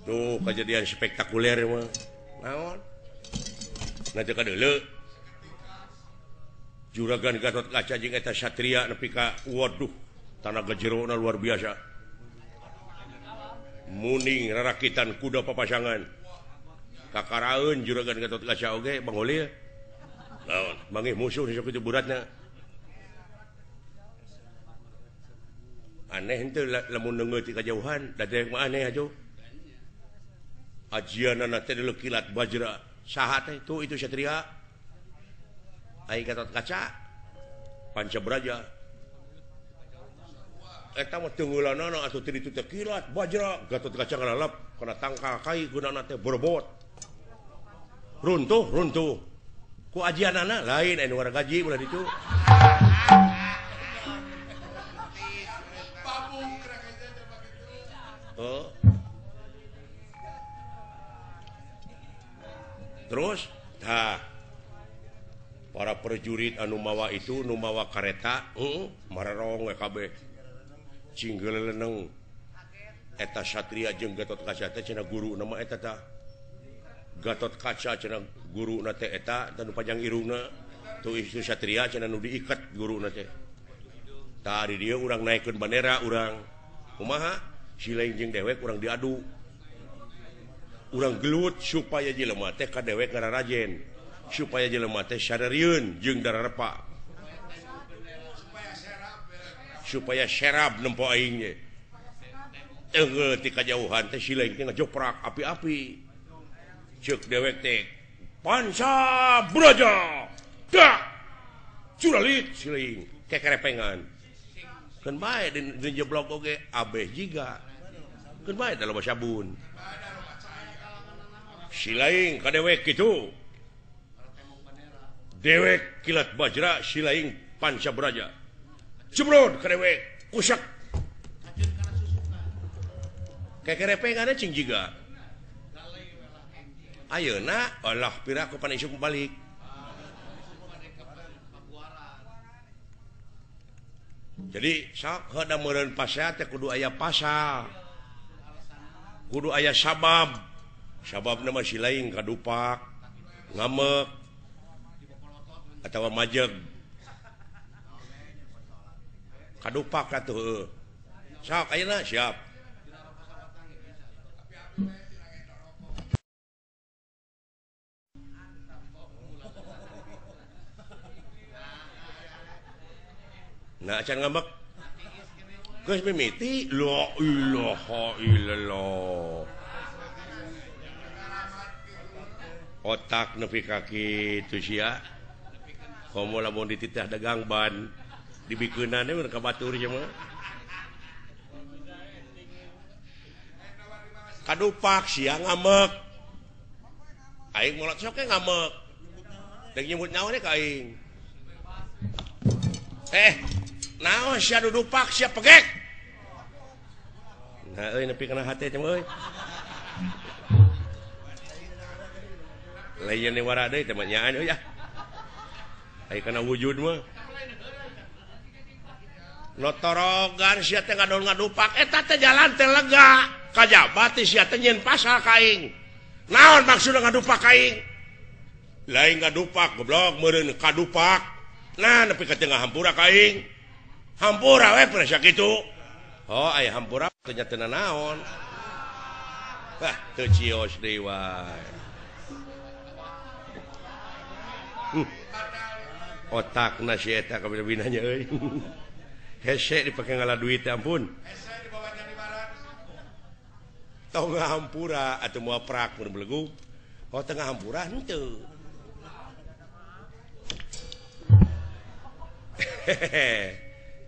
tuh kejadian spektakuler mah naon nanti kadele juragan Gatot Kaca jeung eta satria nepi ka waduh tanaga jerona luar biasa muning rarakitan kuda papasangan kakaraeun juragan Gatot Kaca oge Bang Oli naon mangih musuh sok itu buratna aneh henteu lamun neungeut ti kajauhan da teh mah aneh atuh ajianana teh deuleu kilat bajra saha teh tuh itu satria ai Gatot Kaca Pancabraja eta mah teungeulanana atuh teu ditu teh kilat bajra Gatot Kaca ngalalap kana tangkal kai gunana teh berebot runtuh ku ajianana lain anu warga gaji ulah ditu terus para prajurit anu mawa itu nu mawa kareta mararong we kabeh cinggeleuneng eta satria jeung Gatot Kaca teh cenah guru nama eta tah Gatot Kaca cenah guruna teh eta tanu panjang irungna tuh itu satria cenah nu diikat guruna teh tah di dieu urang naikeun bandera urang kumaha Silaing jeung dewek urang diadu urang gelut supaya jelema teh ka dewek ngararajen supaya jelema teh sadarieun jeung dararepa supaya serab nempo aing ge eungeuh ti kajauhan teh Silaing teh ngajoprak api-api ceuk dewek teh Pancabraja dak curalit Silaing kekerepengan keun bae di jeblok oge abeh jiga keun bae da loba sabun Silaing ka dewek kitu dewek kilat bajra Silaing Pancabraja jebrod ka dewek kusak kekerepengana cing jiga ayeuna Allah pira ku pan isuk balik jadi sok heuda meureun pasea teh kudu aya pasal kudu aya sababna mah Silaing kadupak ngamek atawa majeg kadupak atuh sok ayeuna siap nah acan ngambek geus mimiti la ilaha illallah otak nepi ka kitu sia komo lamun dititah dagang ban dibikeunana we ka batur nya mah kadupak sia ngamek aing molot sok ngamek deuk nyebut nyawa ka aing naon sia dudupak sia pegek nah euy nepi kana hate teh euy lain ni wara deui teh mah nyaan euy ah ai kana wujud mah notorogan sia teh ngadon ngadupak eta teh jalan teh lega kajabat sia teh nyeun pasal ka aing naon maksudna ngadupak ka aing lain ngadupak goblok meureun kadupak nah nepi ka tengah hampura ka aing hampura we pernah sakitu oh aya hampura ternyata naon teu cios deui wae otakna si eta kabina-binanya euy hese dipake ngalah duit ampun hese dibawa jadi barat tong hampura atuh moal prak mun belegu oh tengah hampura henteu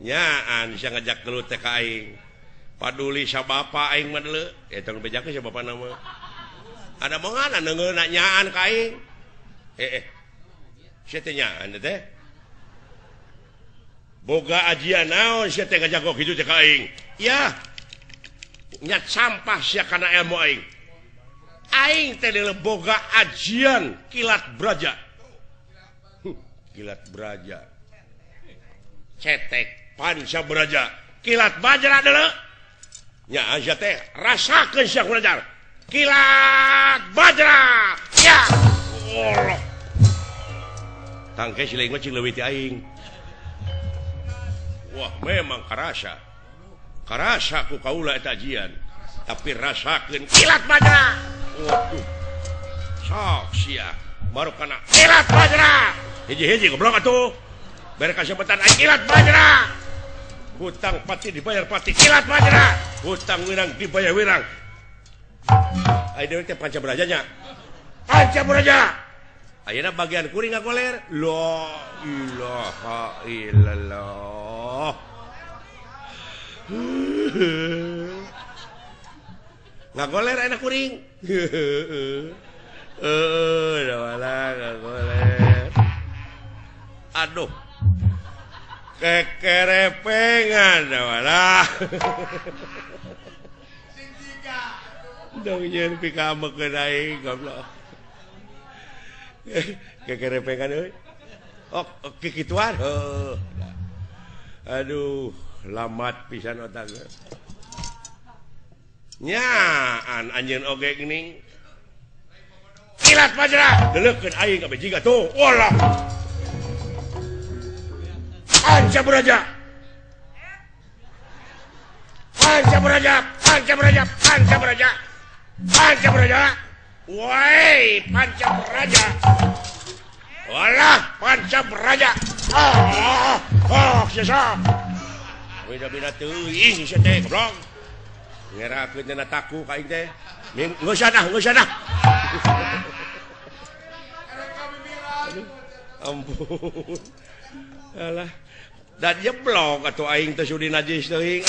nyaan bisa ngajak gelut teh ka aing paduli sabapa aing mah deuleu eta nu bejakeun sabapa nama ada mongana neungeuna nyaan ka aing sia teh nyaan teh boga ajian naon sia teh ngajak kitu teh ka aing ya nyat sampah sia kana ilmu aing teh deuleu boga ajian kilat braja kilat braja cetek Pancabraja kilat bajra deuleu nya aja teh rasakeun sia kunajar kilat bajra ya Allah tangke sileung mah cing leuwih ti aing wah memang karasa ku kaula eta ajian tapi rasakeun kilat bajra waduh sok sia baru kana kilat bajra hiji-hiji goblok atuh bere kasempatan aing kilat bajra hutang pati dibayar pati kilat bajra hutang wirang dibayar wirang ai dewe teh Pancaburaja nya Pancaburaja ayeuna bagian kuring ngagoler la ilaha illallah ngagoler enak kuring ngagoler aduh kekerepengan dah dong yen pikamek aing goblok kekerepengan euy oh kikituan aduh lamat pisan otak nya anjeun oge geuning kilat bajra deleukeun aing ka bejiga tuh walah Pancaburaja woi Pancaburaja walah Pancaburaja sisa beda-beda teuing sia teh goblok ngerakeun cenah taku ka aing teh geus sana ampun alah dan jeblok atuh aing teh sudi najis teuing